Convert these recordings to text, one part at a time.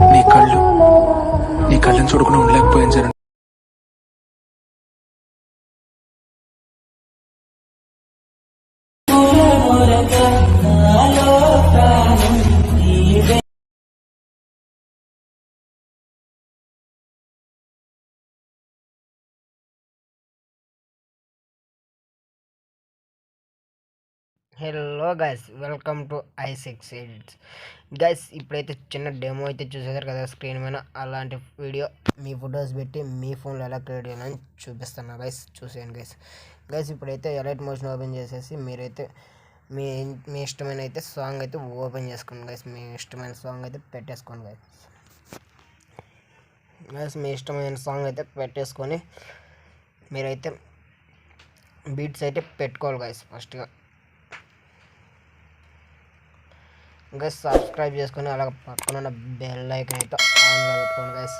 నీ కళ్ళని చూడకుండా ఉండలేకపోయాను జనం. Hello guys, welcome to i6 edits. Guys, ఇప్పుడైతే చిన్న డెమో అయితే చూసేసారు కదా స్క్రీన్ మీద. అలాంటి వీడియో మీ ఫొటోస్ పెట్టి మీ ఫోన్లో ఎలా క్రియేట్ చేయాలని చూపిస్తున్నా గైస్, చూసేయండి గైస్. గైస్, ఇప్పుడైతే ఎలైట్ మోషన్ ఓపెన్ చేసేసి మీరైతే మీ మీ ఇష్టమైన అయితే సాంగ్ అయితే ఓపెన్ చేసుకోండి గైస్. మీ ఇష్టమైన సాంగ్ అయితే పెట్టేసుకోండి గైస్. గైస్, మీ ఇష్టమైన సాంగ్ అయితే పెట్టేసుకొని మీరైతే బీట్స్ అయితే పెట్టుకోవాలి గైస్. ఫస్ట్గా గైస్ సబ్స్క్రైబ్ చేసుకొని అలాగ పక్కన ఉన్న బెల్ ఐకాన్ అయితే ఆన్లో పెట్టుకోండి గైస్.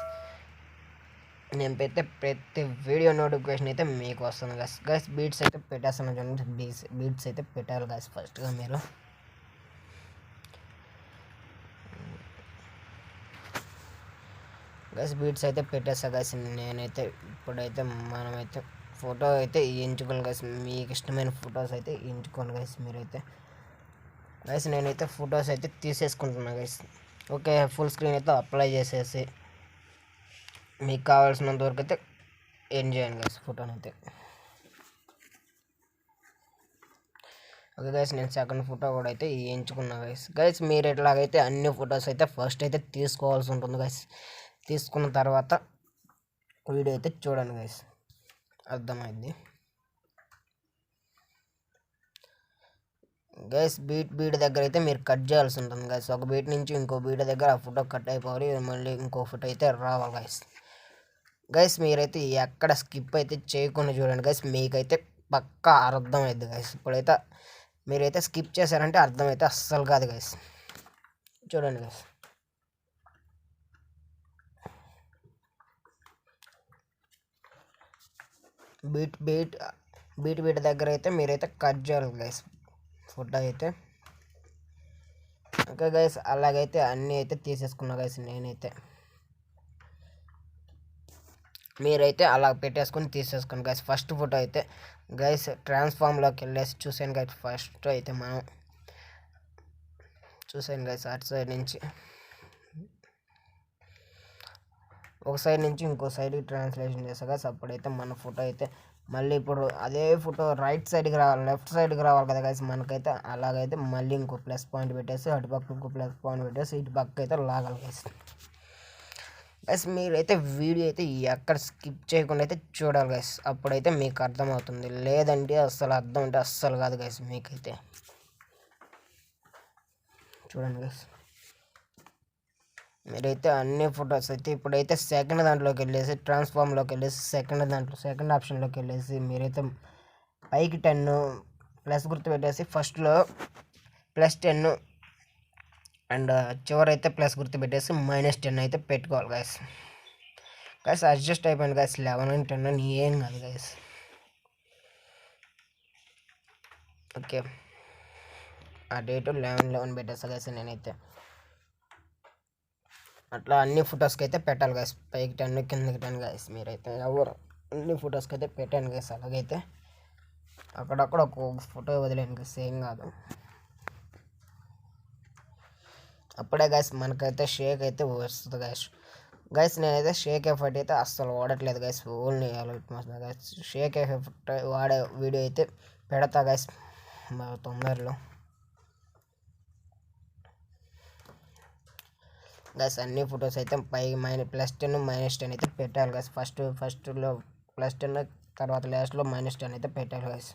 నేను పెట్టే ప్రతి వీడియో నోటిఫికేషన్ అయితే మీకు వస్తుంది గైస్. గైస్, బీట్స్ అయితే పెట్టేస్తాను చూడండి. బీట్స్ అయితే పెట్టాలి గైస్ ఫస్ట్గా మీరు. గైస్, బీట్స్ అయితే పెట్టేస్తా గైస్. నేనైతే ఇప్పుడైతే మనమైతే ఫోటో అయితే ఎంచుకోండి గైస్. మీకు ఇష్టమైన ఫొటోస్ అయితే ఎంచుకోండి గైస్ మీరైతే. గైస్, నేనైతే ఫొటోస్ అయితే తీసేసుకుంటున్నా గైస్. ఓకే, ఫుల్ స్క్రీన్ అయితే అప్లై చేసేసి మీకు కావాల్సినంత వరకు అయితే ఎండ్ చేయండి గైస్ ఫోటోని అయితే. ఓకే గైస్, నేను సెకండ్ ఫోటో కూడా అయితే ఎంచుకున్నా గైస్. గైస్, మీరు ఎట్లాగైతే అన్ని ఫొటోస్ అయితే ఫస్ట్ అయితే తీసుకోవాల్సి ఉంటుంది గైస్. తీసుకున్న తర్వాత వీడియో అయితే చూడండి గైస్, అర్థమైంది. గైస్, బీట్ దగ్గర అయితే మీరు కట్ చేయాల్సి ఉంటుంది గైస్. ఒక బీట్ నుంచి ఇంకో బీట్ దగ్గర ఆ ఫోటో కట్ అయిపోవాలి, మళ్ళీ ఇంకో ఫోటో అయితే రావాలి గైస్. గైస్, మీరైతే ఎక్కడ స్కిప్ అయితే చేయకుండా చూడండి గైస్, మీకైతే పక్కా అర్థమైద్ది గైస్. ఇప్పుడైతే మీరైతే స్కిప్ చేశారంటే అర్థమైతే అస్సలు కాదు గైస్. చూడండి గైస్. బీట్ దగ్గర అయితే మీరైతే కట్ చేయాలి గైస్ ఫోటో అయితే. ఓకే గైస్, అలాగైతే అన్నీ అయితే తీసేసుకున్నా గైస్ నేనైతే. మీరైతే అలా పెట్టేసుకొని తీసేసుకోండి గైస్. ఫస్ట్ ఫోటో అయితే గైస్ ట్రాన్స్ఫామ్లోకి వెళ్ళేసి చూసాను గైస్. ఫస్ట్ అయితే మనం చూసాను గైస్, అటు సైడ్ నుంచి ఒక సైడ్ నుంచి ఇంకో సైడ్కి ట్రాన్స్లేషన్ చేసా గైస్. అప్పుడైతే మన ఫోటో అయితే మళ్ళీ ఇప్పుడు అదే ఫోటో రైట్ సైడ్కి రావాలి, లెఫ్ట్ సైడ్కి రావాలి కదా గైస్ మనకైతే. అలాగైతే మళ్ళీ ఇంకో ప్లస్ పాయింట్ పెట్టేసి అటు పక్క ఇంకో ప్లస్ పాయింట్ పెట్టేసి ఇటు పక్క అయితే లాగాలి గైస్. గైస్, మీరైతే వీడియో అయితే ఎక్కడ స్కిప్ చేయకుండా అయితే చూడాలి గైస్. అప్పుడైతే మీకు అర్థమవుతుంది. లేదంటే అస్సలు అర్థం అంటే అస్సలు కాదు గైస్ మీకైతే. చూడండి గైస్, మీరైతే అన్ని ఫొటోస్ అయితే ఇప్పుడైతే సెకండ్ దాంట్లోకి వెళ్ళేసి ట్రాన్స్ఫామ్లోకి వెళ్ళేసి సెకండ్ ఆప్షన్లోకి వెళ్ళేసి మీరైతే పైకి 10 ప్లస్ గుర్తు పెట్టేసి ఫస్ట్లో +10 అండ్ చివరైతే ప్లస్ గుర్తు పెట్టేసి -10 అయితే పెట్టుకోవాలి గైస్. గైస్, అడ్జస్ట్ అయిపోయింది గైస్. 11 and 10 అని ఏం కాదు గైస్. ఓకే, ఆ డేటు 11/11 పెట్టేస్తా గైస్ నేనైతే. అట్లా అన్ని ఫొటోస్కి అయితే పెట్టాలి గైస్. పైకి 10 కిందకి 10 గైస్. మీరైతే ఎవరు అన్ని ఫొటోస్కి అయితే పెట్టాను గైస్. అలాగైతే అక్కడక్కడ ఒక ఫోటో వదిలేను గైస్, ఏం కాదు. అప్పుడే గైస్ మనకైతే షేక్ అయితే వస్తుంది గైస్. గైస్, నేనైతే షేక్ ఎఫెక్ట్ అయితే అస్సలు వాడట్లేదు guys. Only alight motion guys. Sheikh effect వాడే వీడియో అయితే పెడతా గైస్ తొందరలో. గైస్, అన్ని ఫొటోస్ అయితే పైకి +10 -10 అయితే పెట్టాలి గైస్. ఫస్ట్లో +10 తర్వాత లాస్ట్లో -10 అయితే పెట్టాలి గైస్.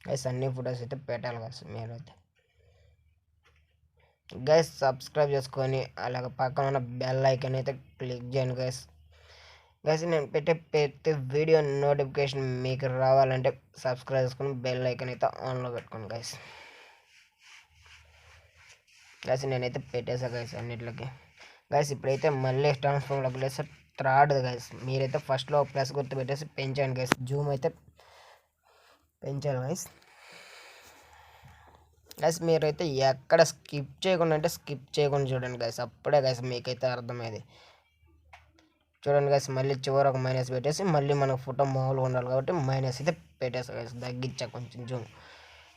గైస్, అన్ని ఫొటోస్ అయితే పెట్టాలి గైస్ మీరైతే. గైస్, సబ్స్క్రైబ్ చేసుకొని అలాగ పక్కన ఉన్న బెల్ ఐకాన్ అయితే క్లిక్ చేయండి గైస్. గైస్, నేను పెట్టే ప్రతి వీడియో నోటిఫికేషన్ మీకు రావాలంటే సబ్స్క్రైబ్ చేసుకొని బెల్ ఐకాన్ అయితే ఆన్లో పెట్టుకోండి గైస్. గైస్, నేనైతే పెట్టేసా గైస్ అన్నిట్లకి. గైస్, ఇప్పుడైతే మళ్ళీ ట్రాన్స్ఫామ్లోకి వెళ్ళేసి థర్డ్ గైస్. మీరైతే ఫస్ట్లో ప్లస్ గుర్తు పెట్టేసి పెంచండి గైస్. జూమ్ అయితే పెంచాలి గైస్. గైస్ మీరైతే ఎక్కడ స్కిప్ చేయకుండా అంటే స్కిప్ చేయకుండా చూడండి గైస్, అప్పుడే గైస్ మీకైతే అర్థమైంది. చూడండి గైస్, మళ్ళీ చివరి ఒక మైనస్ పెట్టేసి మళ్ళీ మనకు ఫోటో మామూలుగా ఉండాలి కాబట్టి మైనస్ అయితే పెట్టేస్తా గైస్, తగ్గించా కొంచెం జూమ్.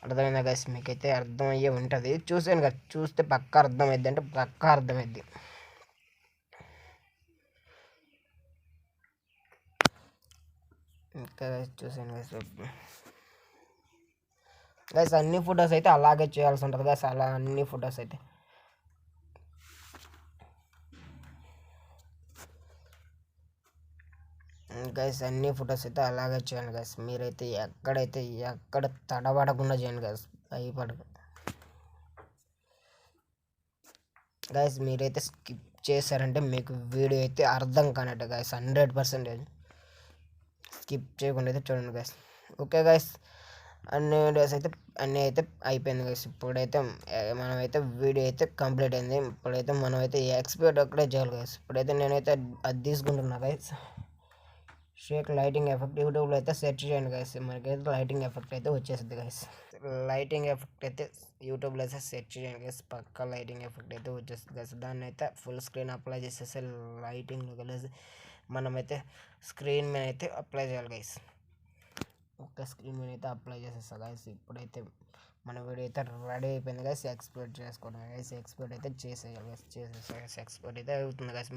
అర్థమైందా గైస్, మీకైతే అర్థమయ్యే ఉంటుంది. చూసాను కదా, చూస్తే పక్కా అర్థమైద్ది అంటే పక్కా అర్థమైద్ది. ఇంకా గైస్ చూసాను గైస్, గైస్ అన్ని ఫొటోస్ అయితే అలాగే చేయాల్సి ఉంటుంది గైస్, అలా అన్ని ఫొటోస్ అయితే. గైస్ అన్ని ఫొటోస్ అయితే అలాగే చేయండి గైస్, మీరైతే ఎక్కడ తడబడకుండా చేయండి గైస్, భయపడదు గైస్. మీరైతే స్కిప్ చేశారంటే మీకు వీడియో అయితే అర్థం కానట్టు గైస్, 100% స్కిప్ చేయకుండా అయితే చూడండి గైస్. ఓకే గైస్, అన్ని వీడియోస్ అయితే అయిపోయింది గైస్. ఇప్పుడైతే మనమైతే వీడియో అయితే కంప్లీట్ అయింది. ఇప్పుడైతే మనమైతే ఎక్స్పర్ట్ ఒక్కడే చేయాలి గైస్. ఇప్పుడైతే నేనైతే అది తీసుకుంటున్నా గైస్, షేక్ లైటింగ్ ఎఫెక్ట్. యూట్యూబ్లో అయితే సెర్చ్ చేయండి గైస్, మనకైతే లైటింగ్ ఎఫెక్ట్ అయితే వచ్చేస్తుంది గైస్. లైటింగ్ ఎఫెక్ట్ అయితే యూట్యూబ్లో అయితే సెర్చ్ చేయండి గైస్, పక్కా లైటింగ్ ఎఫెక్ట్ అయితే వచ్చేస్తుంది గైస్. దాన్ని అయితే ఫుల్ స్క్రీన్ అప్లై చేసేసి లైటింగ్లో కలిసి మనమైతే స్క్రీన్ మీద అయితే అప్లై చేయాలి గైస్. ఒక్క స్క్రీన్ మీద అయితే అప్లై చేసేస్తా గైస్. ఇప్పుడైతే మన వీడియో అయితే రెడీ అయిపోయింది గైస్, ఎక్స్పోర్ట్ చేసుకోవడం గైస్. ఎక్స్పోర్ట్ అయితే చేసేయాలి గైస్, చేసేసా గైస్, ఎక్స్పోర్ట్ అయితే అవుతుంది గైస్.